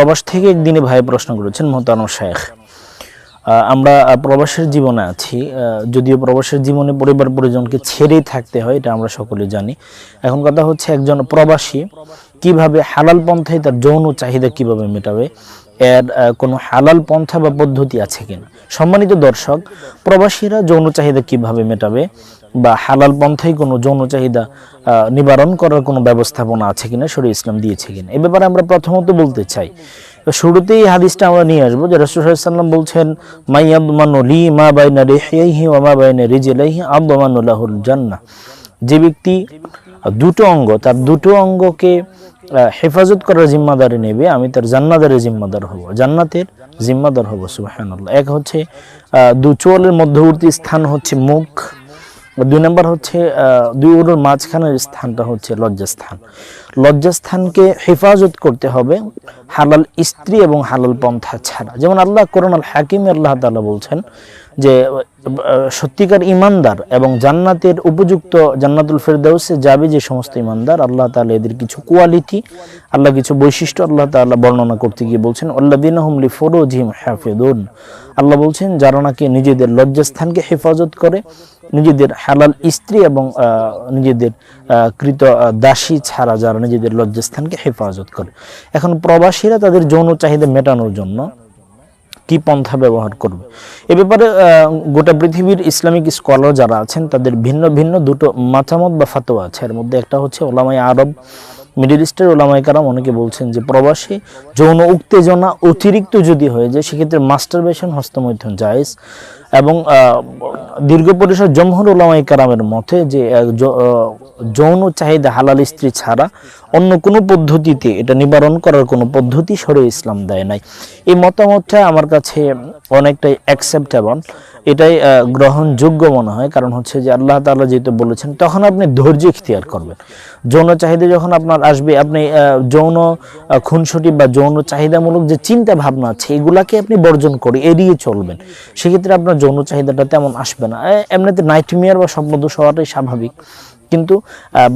প্রবাস থেকে একদিনে ভাই প্রশ্ন করেছেন, মোহতারাম শায়েখ, আমরা প্রবাসের জীবনে আছি, যদিও প্রবাসের জীবনে পরিবার পরিজনকে ছেড়েই থাকতে হয়, এটা আমরা সকলে জানি। এখন কথা হচ্ছে, একজন প্রবাসী কিভাবে হালাল পন্থায় তার যৌন চাহিদা কিভাবে মেটাবে, এর কোনো হালাল পন্থা বা পদ্ধতি আছে কিনা। সম্মানিত দর্শক, প্রবাসীরা যৌন চাহিদা কিভাবে মেটাবে বা হালাল পন্থায় কোনো যৌন চাহিদা নিবারণ করার কোনো ব্যবস্থাপনা আছে কিনা, শরীয়ত ইসলাম দিয়েছে কিনা, এ ব্যাপারে আমরা প্রথমত বলতে চাই। শুরুতেই হাদিসটা আমরা নিয়ে আসবো যে রাসূল সাল্লাল্লাহু আলাইহি ওয়াসাল্লাম বলছেন, মাইয়াদমানু লি মা বাইনা রিহইহি ওয়া মা বাইনা রিজলাইহি আদমানু লাহুল জান্নাহ। যে ব্যক্তি দুটো অঙ্গ, তার দুটো অঙ্গকে হেফাজত করার জিম্মাদারি নেবে, আমি তার জান্নাতের জিম্মাদার হব, জান্নাতের জিম্মাদার হব। সুবহানাল্লাহ। এক হচ্ছে দু চোয়ালের মধ্যবর্তী স্থান হচ্ছে মুখ, দুই নম্বর হচ্ছে দুই উরুর মাঝখানের স্থানটা হচ্ছে লজ্জাস্থান। লজ্জাস্থানকে হেফাজত করতে হবে হালাল স্ত্রী এবং হালাল পন্থা ছাড়া। যেমন আল্লাহ কোরআন আল হাকিমে আল্লাহ তাআলা বলছেন যে সত্যিকার ইমানদার এবং জান্নাতের উপযুক্ত জান্নাতুল ফেরদাউসে যাবে যে সমস্ত ইমানদার, আল্লাহ তাআলা এদের কিছু কোয়ালিটি, আল্লাহ কিছু বৈশিষ্ট্য আল্লাহ তাআলা বর্ণনা করতে গিয়ে বলছেন, আল্লাযীনা হুম লিফুরুজিহিম হাফিযুন। আল্লাহ বলছেন যারা নাকি নিজেদের লজ্জাস্থানকে হেফাজত করে, নিজেদের হালাল স্ত্রী এবং নিজেদের কৃত দাসী ছাড়া যারা নিজেদের লজ্জাস্থানকে হেফাজত করে। এখন প্রবাসীরা তাদের যৌন চাহিদা মেটানোর জন্য কি পন্থা ব্যবহার করবে, এ ব্যাপারে গোটা পৃথিবীর ইসলামিক স্কলার যারা আছেন তাদের ভিন্ন ভিন্ন দুটো মতামত বা ফতোয়া আছে। এর মধ্যে একটা হচ্ছে ওলামায়ে আরব, মিডল ইস্টের ওলামায়ে কেরাম অনেকে বলছেন যে প্রবাসী যৌন উত্তেজনা অতিরিক্ত যদি হয়ে যায় সেক্ষেত্রে মাস্টারবেশন, হস্তমৈথুন জায়েজ। এবং দীর্ঘ পরিসর জমহুর ওলামায়ে কেরামের মতে যে যৌন চাহিদা হালাল স্ত্রী ছাড়া অন্য কোনো পদ্ধতিতে এটা নিবারণ করার কোনো পদ্ধতি শরীয়ত ইসলাম দেয় নাই। এই মতামতটা আমার কাছে অনেকটাই অ্যাকসেপ্টেবল, এটাই গ্রহণযোগ্য মনে হয়। কারণ হচ্ছে যে আল্লাহ তাআলা যেহেতু বলেছেন, তখন আপনি ধৈর্য ইখতিয়ার করবেন। যৌন চাহিদা যখন আপনার আসবে, আপনি যৌন খুনসুটি বা যৌন চাহিদামূলক যে চিন্তা ভাবনা আছে এগুলাকে আপনি বর্জন করে এড়িয়ে চলবেন। সেক্ষেত্রে আপনার যৌন চাহিদাটা তেমন আসবে না। এমনিতে নাইটমেয়ার বা স্বপ্নদোষ হওয়াটাই স্বাভাবিক, কিন্তু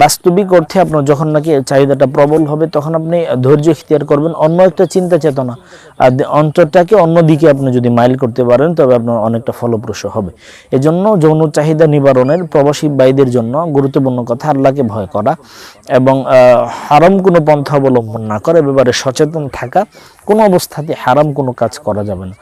বাস্তবিক অর্থে আপনার যখন নাকি চাহিদাটা প্রবল হবে তখন আপনি ধৈর্য ইখতিয়ার করবেন। অন্য একটা চিন্তা চেতনা, অন্তরটাকে অন্যদিকে আপনি যদি মাইল করতে পারেন তবে আপনার অনেকটা ফলপ্রসূ হবে। এজন্য যৌন চাহিদা নিবারণের প্রবাসী ভাইদের জন্য গুরুত্বপূর্ণ কথা আল্লাহকে ভয় করা এবং হারাম কোনো পন্থা অবলম্বন না করে, ব্যাপারে সচেতন থাকা। কোনো অবস্থাতে হারাম কোনো কাজ করা যাবে না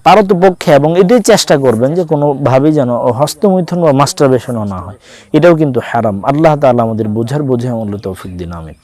পারতপক্ষে, এবং এটাই চেষ্টা করবেন যে কোনোভাবেই যেন হস্তমৈথুন বা মাস্টারবেশনও না হয়, এটাও কিন্তু হারাম। আল্লাহ তাআলা আমাদের বোঝার বোঝে আমল তৌফিক দিন, আমিন।